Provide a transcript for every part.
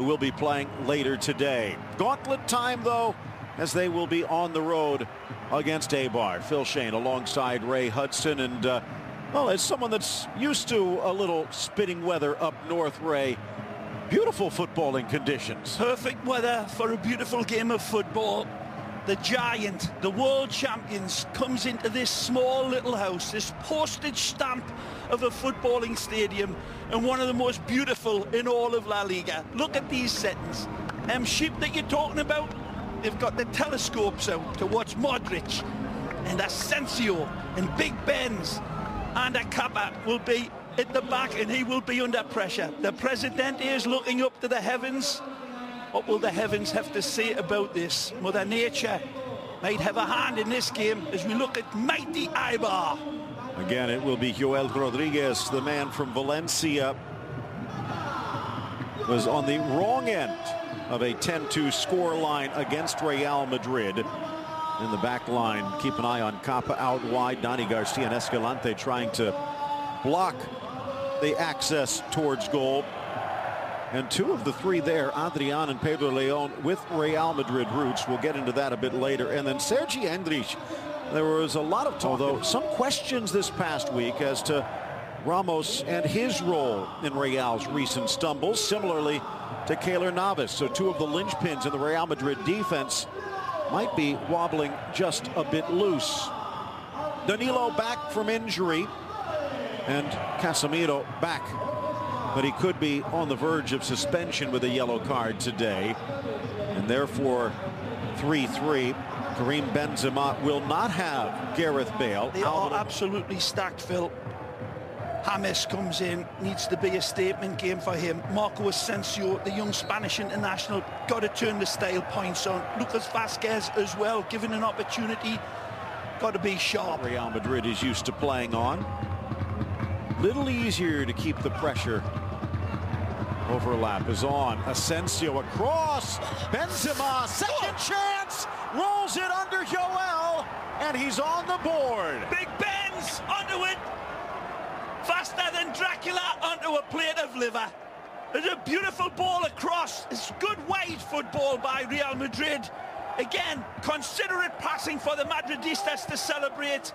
who will be playing later today. Gauntlet time, though, as they will be on the road against Eibar. Phil Shane alongside Ray Hudson. And, well, as someone that's used to a little spitting weather up north, Ray, beautiful footballing conditions. Perfect weather for a beautiful game of football. The giant, the world champions, comes into this small little house, this postage stamp of a footballing stadium, and one of the most beautiful in all of La Liga. Look at these settings. Sheep that you're talking about, they've got the telescopes out to watch Madrid and Asensio and Big Benz, and a Kappa will be at the back, and he will be under pressure. The Presidente is looking up to the heavens. What will the heavens have to say about this? Mother Nature might have a hand in this game as we look at mighty Eibar. Again, it will be Joel Rodriguez, the man from Valencia, was on the wrong end of a 10-2 score line against Real Madrid. In the back line, keep an eye on Kappa out wide. Dani Garcia and Escalante trying to block the access towards goal. And two of the three there, Adrian and Pedro Leon, with Real Madrid roots. We'll get into that a bit later. And then Sergi Andrich. There was a lot of talk, although some questions this past week as to Ramos and his role in Real's recent stumbles, similarly to Keylor Navas. So two of the linchpins in the Real Madrid defense might be wobbling just a bit loose. Danilo back from injury, and Casemiro back, but he could be on the verge of suspension with a yellow card today, and therefore 3-3. Karim Benzema will not have Gareth Bale. They are absolutely stacked, Phil. James comes in, needs to be a statement game for him. Marco Asensio, the young Spanish international, got to turn the style points on. Lucas Vazquez as well, given an opportunity, got to be sharp. Real Madrid is used to playing on. Little easier to keep the pressure. Overlap is on. Asensio across. Benzema, second chance. Rolls it under Joel, and he's on the board. Big Benz onto it. Faster than Dracula onto a plate of liver. There's a beautiful ball across. It's good wide football by Real Madrid. Again, considerate passing for the Madridistas to celebrate.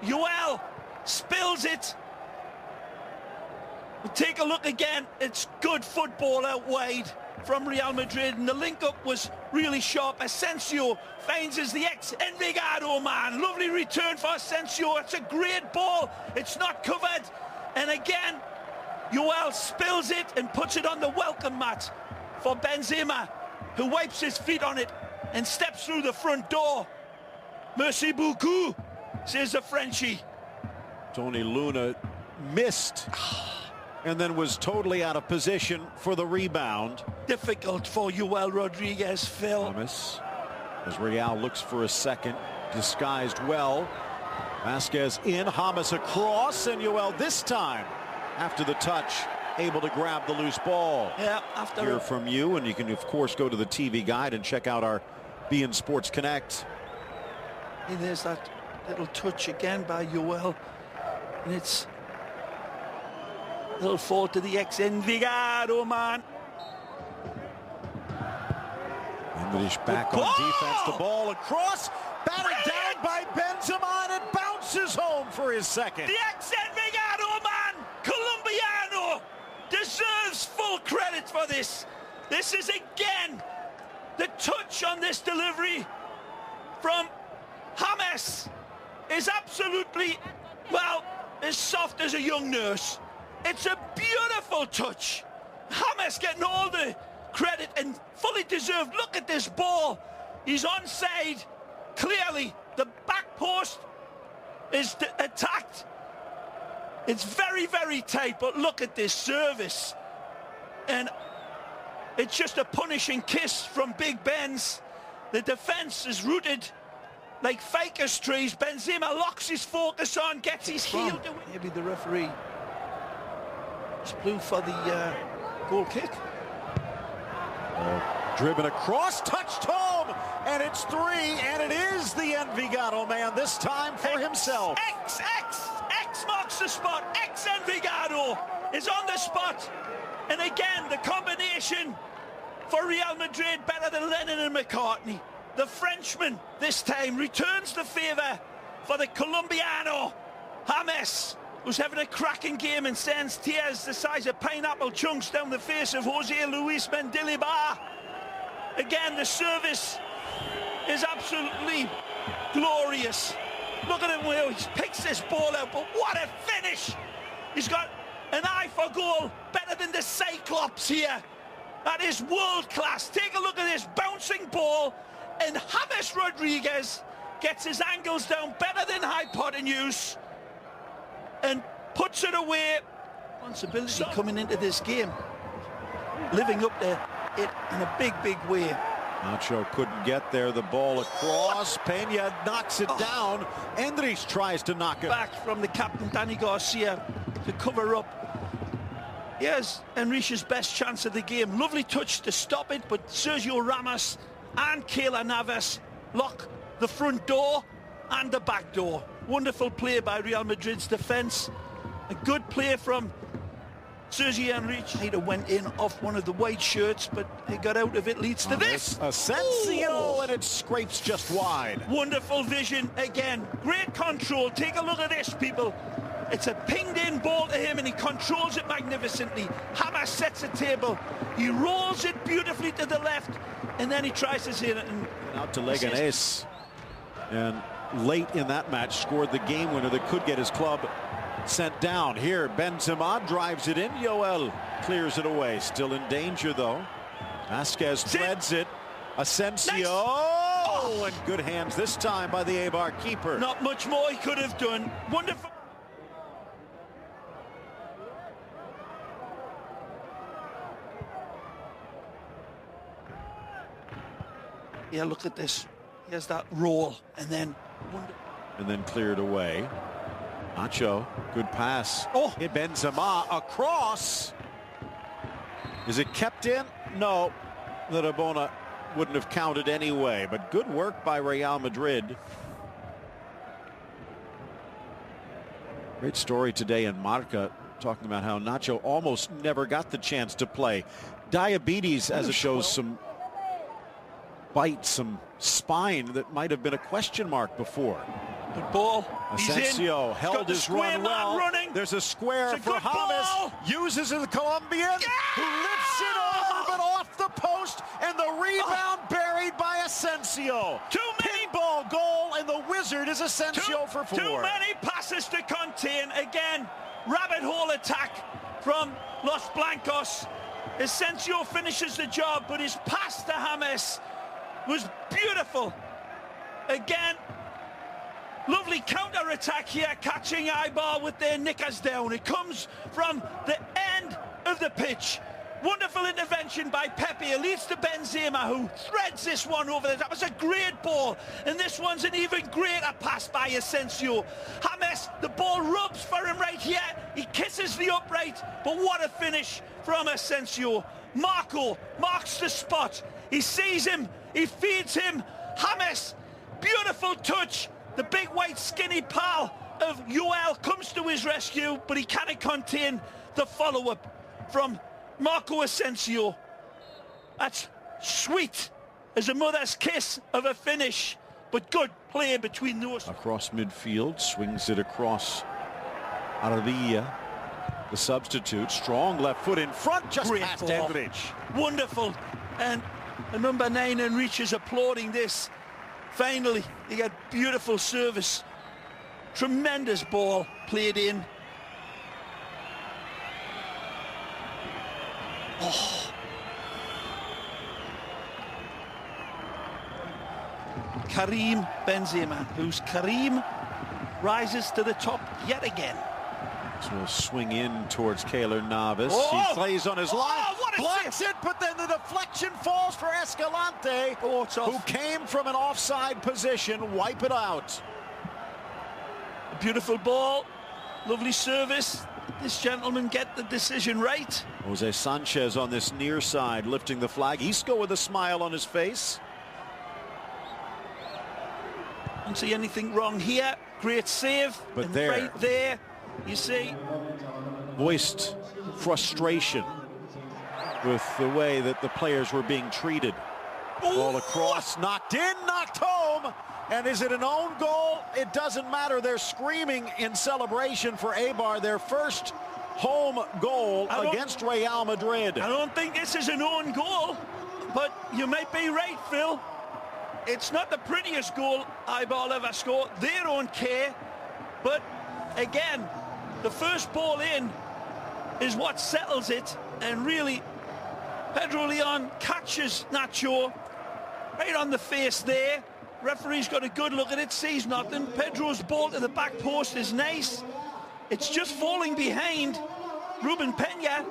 Joel spills it. Take a look again. It's good football out wide from Real Madrid, and the link-up was really sharp. Asensio finds as the ex-Envigado man. Lovely return for Asensio. It's a great ball. It's not covered. And again, Joel spills it and puts it on the welcome mat for Benzema, who wipes his feet on it and steps through the front door. Merci beaucoup, says the Frenchie. Tony Luna missed and then was totally out of position for the rebound. Difficult for Joel Rodriguez, Phil. Thomas, as Real looks for a second, disguised well. Vazquez in, James across, and Joel this time, after the touch, able to grab the loose ball. Yeah, after hear from you, and you can of course go to the TV guide and check out our beIN Sports Connect. And there's that little touch again by Joel, and it's a little fault to the ex-Envigado man. English back on defense, the ball across, batted down by Benzema, and it bounces home for his second. The ex-Envigado man, Colombiano, deserves full credit for this. This is again the touch on this delivery from James is absolutely, well, as soft as a young nurse. It's a beautiful touch. James getting all the credit and fully deserved. Look at this ball. He's onside. Clearly, the back post is attacked. It's very, very tight, but look at this service. And it's just a punishing kiss from Big Benz. The defense is rooted like ficus trees. Benzema locks his focus on, gets his heel to win. Maybe the referee just blew for the goal kick. Driven across, touched home, and it's 3, and it is the Envigado man this time for himself. X marks the spot. Ex-Envigado is on the spot. And again, the combination for Real Madrid, better than Lennon and McCartney. The Frenchman this time returns the favour for the Colombiano, James, who's having a cracking game and sends tears the size of pineapple chunks down the face of Jose Luis Mendilibar. Again, the service is absolutely glorious. Look at him where he picks this ball out, but what a finish! He's got an eye for goal, better than the Cyclops here. That is world class. Take a look at this bouncing ball, and James Rodriguez gets his angles down better than hypotenuse and puts it away. Responsibility coming into this game, living up to it in a big, big way. Nacho couldn't get there. The ball across. Peña knocks it down. Endres tries to knock it back from the captain, Danny Garcia, to cover up. Here's Enrique's best chance of the game. Lovely touch to stop it, but Sergio Ramos and Keylor Navas lock the front door and the back door. Wonderful play by Real Madrid's defence. A good play from Sergio Enrique. He went in off one of the white shirts, but he got out of it. Leads to this. Asensio, and it scrapes just wide. Wonderful vision again. Great control. Take a look at this, people. It's a pinged-in ball to him, and he controls it magnificently. James sets a table. He rolls it beautifully to the left, and then he tries to hit it. And out to Leganés. And late in that match, scored the game winner that could get his club sent down. Here, Benzema drives it in. Yoel clears it away. Still in danger, though. Vasquez threads it. Asensio. Nice. Oh, and good hands this time by the Eibar keeper. Not much more he could have done. Wonderful. Yeah, look at this. Here's that roll, and then cleared away. Nacho, good pass. Oh, hit Benzema across. Is it kept in? No, the Rabona wouldn't have counted anyway, but good work by Real Madrid. Great story today in Marca, talking about how Nacho almost never got the chance to play. Diabetes, as it shows, some bite, some spine that might have been a question mark before. Good ball. Asensio held his run well. Running. There's a square for James. Uses the Colombian, who lifts it over, but off the post, and the rebound buried by Asensio. Pinball goal, and the wizard is Asensio for 4. Too many passes to contain. Again, rabbit hole attack from Los Blancos. Asensio finishes the job, but his pass to James was beautiful. Again, lovely counter-attack here, catching Eibar with their knickers down. It comes from the end of the pitch. Wonderful intervention by Pepe. It leads to Benzema, who threads this one over there. That was a great ball. And this one's an even greater pass by Asensio. James, the ball rubs for him right here. He kisses the upright. But what a finish from Asensio. Marco marks the spot. He sees him. He feeds him. James, beautiful touch. The big white skinny pal of Yoel comes to his rescue, but he cannot contain the follow-up from Marco Asensio. That's sweet as a mother's kiss of a finish, but good play between those. Across midfield, swings it across Arvilla, the substitute. Strong left foot in front, just great past ball. Endrich. Wonderful. And the number 9 Enrique is applauding this. Finally, he got beautiful service. Tremendous ball played in. Oh. Karim Benzema, whose Karim rises to the top yet again. So we'll swing in towards Keylor Navas. Oh! He plays on his line, blocks save. it, but then the deflection falls for Escalante, who came from an offside position. Wipe it out. A beautiful ball, lovely service. This gentleman get the decision right. Jose Sanchez on this near side, lifting the flag. Isco with a smile on his face. Don't see anything wrong here. Great save. But and there, right there, you see, voiced frustration with the way that the players were being treated. Ball across, knocked in, knocked home. And is it an own goal? It doesn't matter. They're screaming in celebration for Eibar, their first home goal against Real Madrid. I don't think this is an own goal, but you might be right, Phil. It's not the prettiest goal Eibar ever scored. They don't care. But again, the first ball in is what settles it. And really, Pedro Leon catches Nacho right on the face there. Referee's got a good look at it, sees nothing. Pedro's ball to the back post is nice. It's just falling behind Ruben Peña,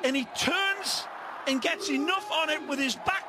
and he turns and gets enough on it with his back